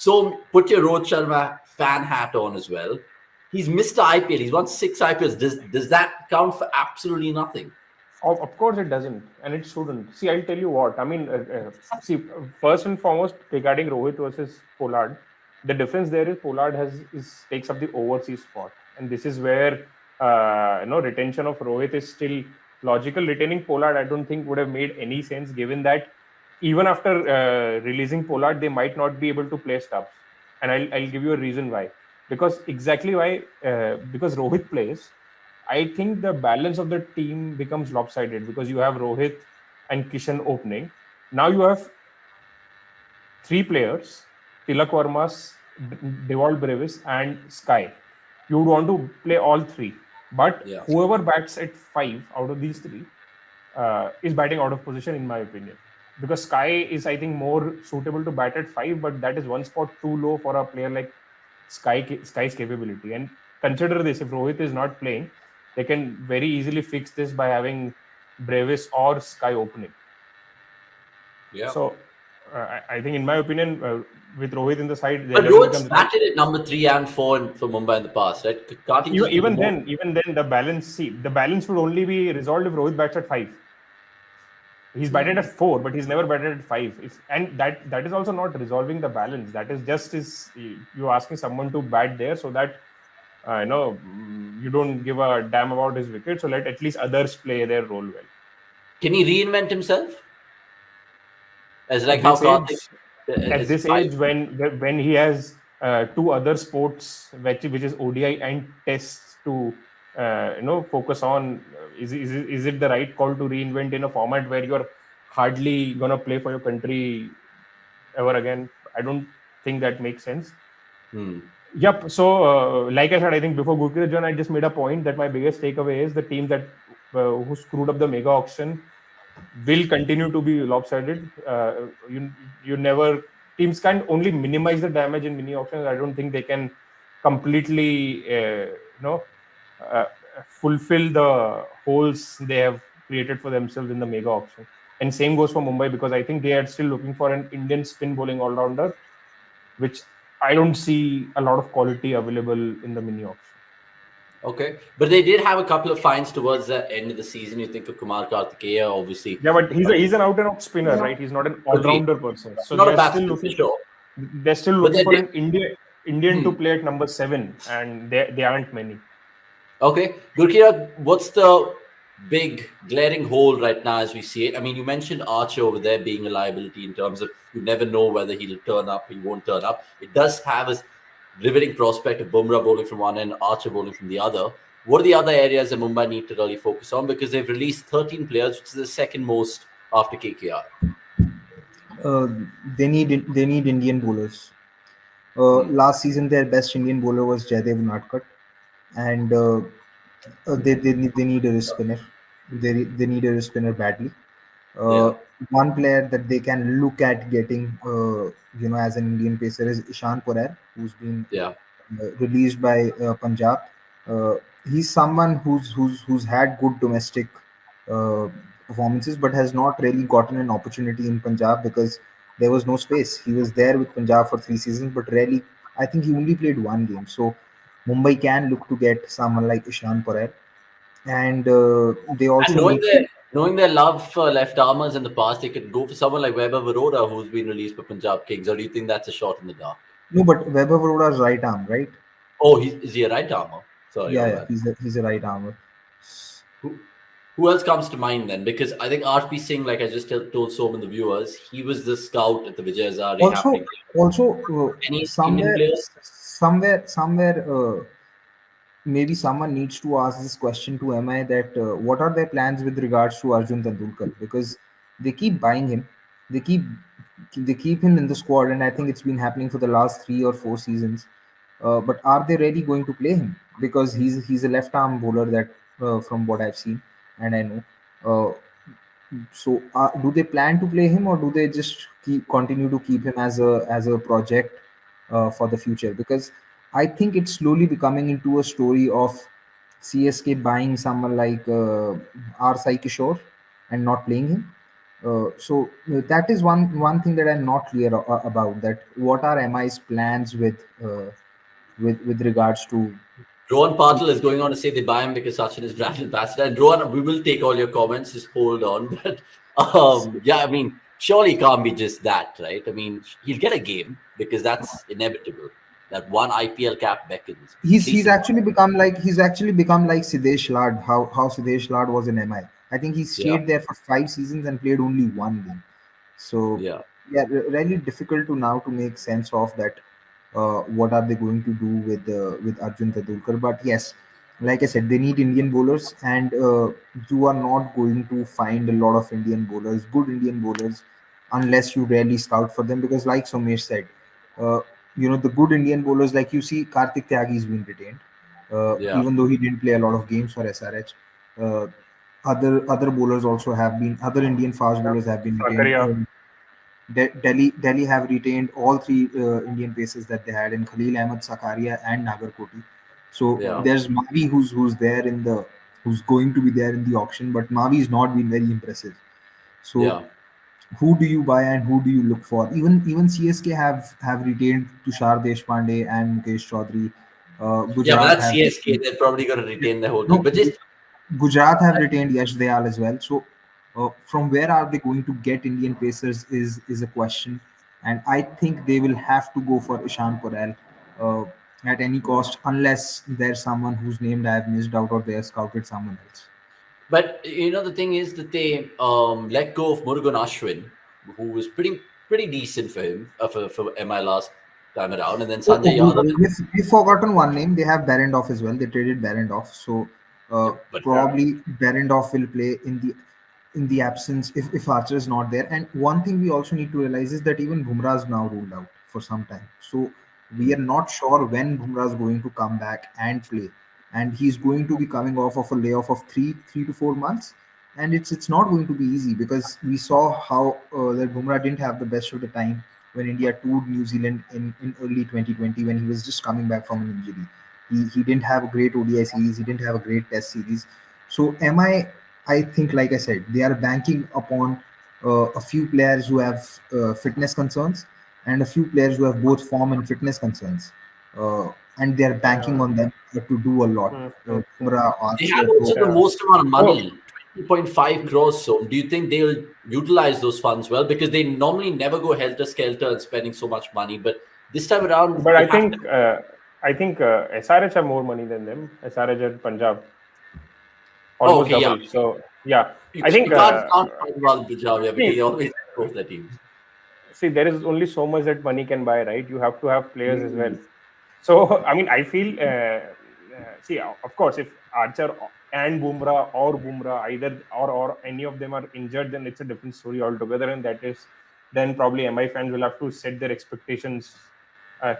So put your Rohit Sharma fan hat on as well. He's Mr. IPL. He's won 6 IPLs. Does that count for absolutely nothing? Of course it doesn't, and it shouldn't. See, I'll tell you what. I mean, first and foremost, regarding Rohit versus Pollard, the difference there is Pollard takes up the overseas spot, and this is where retention of Rohit is still logical. Retaining Pollard, I don't think would have made any sense, given that even after releasing Pollard, they might not be able to play Stubbs, and I'll give you a reason why. Because exactly why? Because Rohit plays. I think the balance of the team becomes lopsided because you have Rohit and Kishan opening. Now you have three players: Tilak Varmas, Devol Brevis, and Sky. You would want to play all three, but whoever bats at 5 out of these three is batting out of position, in my opinion. Because Sky is, I think, more suitable to bat at 5, but that is one spot too low for a player like Sky's capability. And consider this: if Rohit is not playing, they can very easily fix this by having Brevis or Sky opening. Yeah. So I think, in my opinion, with Rohit in the side, but Rohit's batted at number 3 and 4 for Mumbai in the past, right? Can't he even then, the balance would only be resolved if Rohit bats at 5. He's batted at 4, but he's never batted at 5. And that is also not resolving the balance. That is just you asking someone to bat there so that you don't give a damn about his wicket. So let at least others play their role well. Can he reinvent himself? As like at this age, when he has 2 other sports, which is ODI and tests to focus on, is it the right call to reinvent in a format where you're hardly gonna play for your country ever again? I don't think that makes sense. Yep. So like I said, I think before Gurpreet, I just made a point that my biggest takeaway is the teams that who screwed up the mega auction will continue to be lopsided. Teams can only minimize the damage in mini auctions. I don't think they can completely fulfill the holes they have created for themselves in the mega auction. And same goes for Mumbai, because I think they are still looking for an Indian spin bowling all-rounder, which I don't see a lot of quality available in the mini auction. Okay, but they did have a couple of finds towards the end of the season. You think of Kumar Kartikeya, obviously. Yeah, but he's an out-and-out spinner, right? He's not an all-rounder person. So they're still looking for an Indian to play at number 7, and they aren't many. Okay, Gurpreet, what's the big glaring hole right now as we see it? I mean, you mentioned Archer over there being a liability in terms of you never know whether he'll turn up, he won't turn up. It does have a riveting prospect of Bumrah bowling from one end, Archer bowling from the other. What are the other areas that Mumbai need to really focus on? Because they've released 13 players, which is the second most after KKR. They need Indian bowlers. Last season, their best Indian bowler was Jaydev Unadkat, and they need a wrist spinner. They need a wrist spinner badly. One player that they can look at getting, as an Indian pacer is Ishan Porar, who's been released by Punjab. He's someone who's had good domestic performances, but has not really gotten an opportunity in Punjab because there was no space. He was there with Punjab for 3 seasons, but rarely. I think he only played 1 game. So Mumbai can look to get someone like Ishan Porar, and they also knowing their love for left armers in the past, they could go for someone like Vaibhav Arora, who's been released by Punjab Kings. Or do you think that's a shot in the dark? No, but Vaibhav Arora's right arm, right? Oh, is he a right armer? Sorry. Yeah, he's a right armer. Who else comes to mind then? Because I think RP Singh, like I just told some of the viewers, he was the scout at the Vijay Hazare. Somewhere, maybe someone needs to ask this question to MI that what are their plans with regards to Arjun Tendulkar, because they keep buying him, they keep him in the squad, and I think it's been happening for the last 3 or 4 seasons. But are they really going to play him? Because he's a left arm bowler that from what I've seen and I know. So do they plan to play him, or do they just continue to keep him as a project for the future? Because I think it's slowly becoming into a story of CSK buying someone like R. Sai Kishore and not playing him. That is one thing that I'm not clear about. That what are MI's plans with regards to. Rohan Patil is going on to say they buy him because Sachin is brand ambassador. And Rohan, we will take all your comments. Just hold on. But yeah, I mean, surely it can't be just that, right? I mean, he'll get a game because that's inevitable. That one IPL cap beckons. He's Decent. actually become like Siddesh Lad. How Siddesh Lad was in MI. I think he Yeah, stayed there for 5 seasons and played only one game. So yeah, yeah, really difficult to now to make sense of that. What are they going to do with Arjun Tendulkar? But yes, like I said, they need Indian bowlers, and you are not going to find a lot of Indian bowlers, good Indian bowlers, unless you really scout for them. Because, like Somesh said, uh, the good Indian bowlers, like you see, Karthik Tyagi has been retained, yeah, even though he didn't play a lot of games for SRH. Uh, other bowlers also have been other Indian fast bowlers have been retained. Zakaria. Delhi have retained all three Indian paces that they had in Khalil Ahmed, Sakaria, and Nagarkoti. So yeah, there's Mavi who's there in the who's going to be there in the auction, but Mavi's not been very impressive. So yeah. who do you buy and who do you look for? Even CSK have retained Tushar Deshpande and Mukesh Chaudhary. Yeah, but Gujarat that's have CSK. They're probably going to retain the whole team. no, But just Gujarat have retained Yash Dayal as well. So, from where are they going to get Indian pacers is a question, and I think they will have to go for Ishan Porel uh, at any cost, unless there's someone whose name I have missed out or they have scouted someone else. But the thing is that they let go of Murugan Ashwin, who was pretty decent for him for MI last time around, and then Sanjay Yadav. We've forgotten one name. They have Barendorf as well. They traded Barendorf, so Yeah, but Yeah. probably Barendorf will play in the absence if Archer is not there. And one thing we also need to realize is that even Bumrah is now ruled out for some time. So we are not sure when Bumrah is going to come back and play. And he's going to be coming off of a layoff of three to 4 months. And it's not going to be easy because we saw how that Bumrah didn't have the best of the time when India toured New Zealand in early 2020 when he was just coming back from an injury. He didn't have a great ODI series. He didn't have a great Test series. So I think, like I said, they are banking upon a few players who have fitness concerns and a few players who have both form and fitness concerns, and they are banking Yeah. on them to do a lot. Bumrah, they have Archer, also the Rohit. Yeah. most amount of So, money, 20.5 crores. So, do you think they'll utilize those funds well? Because they normally never go helter skelter and spending so much money, but this time around but they I have to. think SRH have more money than them. SRH and Punjab Oh, almost okay, yeah. double. So yeah, You, I think you can't talk about Bijavia because see, they always both the teams. there is only so much that money can buy, right? You have to have players as well. Mm. So I mean, I feel see, of course, if Archer and Bumrah either or any of them are injured, then it's a different story altogether, and that is then probably MI fans will have to set their expectations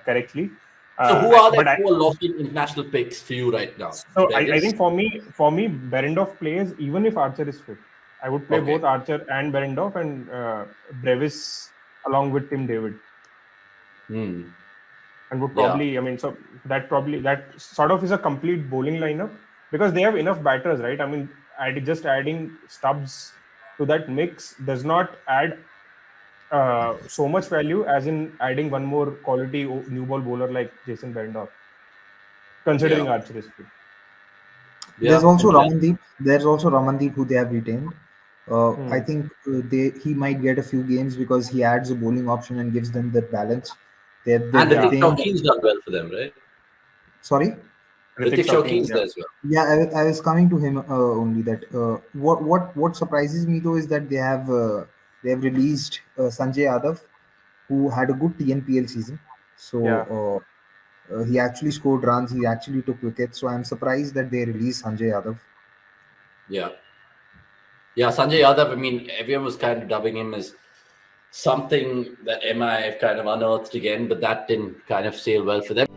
correctly. So, who are the But four locking international picks for you right now? I Beggars? think for me, Berendorf plays even if Archer is fit. I would play Okay. both Archer and Berendorf and Brevis along with Tim David. Hmm. And would Yeah. probably, I mean, so that sort of is a complete bowling lineup because they have enough batters, right? I mean, just adding Stubbs to that mix does not add so much value as in adding one more quality new ball bowler like Jason Berendorf, considering Yeah. Archer is fit. There's Yeah. also Interesting. Ramandeep. There's also Ramandeep who they have retained. I Hmm. think he might get a few games because he adds a bowling option and gives them that balance. They're, And they're Yeah, Ritik playing. Shawkeen's done well for them, right? Sorry. Ritik Ritik Shawkeen, Shawkeen's yeah. there as well. Yeah, I was coming to him only that what surprises me though is that they have released Sanjay Yadav, who had a good TNPL season. Yeah. So he actually scored runs. He actually took wickets. So I'm surprised that they released Sanjay Yadav. Yeah. Yeah, Sanjay Yadav, I mean, everyone was kind of dubbing him as something that MI have kind of unearthed again, but that didn't kind of sail well for them.